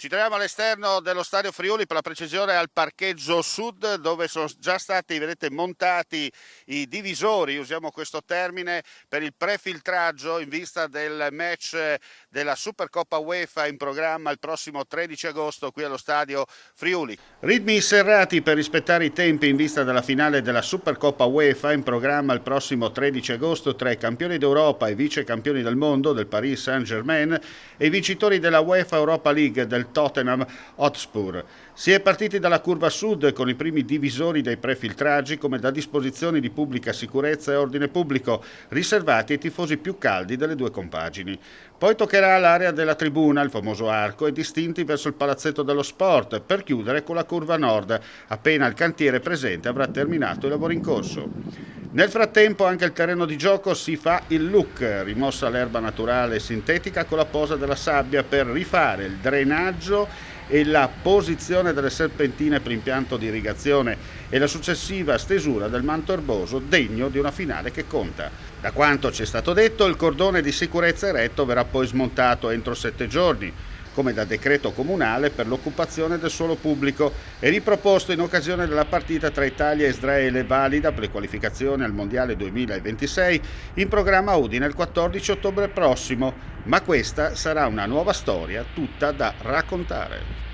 Ci troviamo all'esterno dello stadio Friuli, per la precisione al parcheggio sud, dove sono già stati, vedete, montati i divisori, usiamo questo termine, per il prefiltraggio in vista del match della Supercoppa UEFA in programma il prossimo 13 agosto qui allo stadio Friuli. Ritmi serrati per rispettare i tempi in vista della finale della Supercoppa UEFA in programma il prossimo 13 agosto tra i campioni d'Europa e vice campioni del mondo del Paris Saint-Germain e i vincitori della UEFA Europa League del Tottenham Hotspur. Si è partiti dalla curva sud con i primi divisori dei prefiltraggi come da disposizioni di pubblica sicurezza e ordine pubblico, riservati ai tifosi più caldi delle due compagini. Poi toccherà l'area della tribuna, il famoso arco, e distinti verso il palazzetto dello sport, per chiudere con la curva nord, appena il cantiere presente avrà terminato i lavori in corso. Nel frattempo anche il terreno di gioco si fa il look, rimossa l'erba naturale e sintetica con la posa della sabbia per rifare il drenaggio e la posizione delle serpentine per impianto di irrigazione e la successiva stesura del manto erboso degno di una finale che conta. Da quanto ci è stato detto, il cordone di sicurezza eretto verrà poi smontato entro 7 giorni, come da decreto comunale per l'occupazione del suolo pubblico e riproposto in occasione della partita tra Italia e Israele valida per le qualificazioni al Mondiale 2026 in programma a Udine il 14 ottobre prossimo, ma questa sarà una nuova storia tutta da raccontare.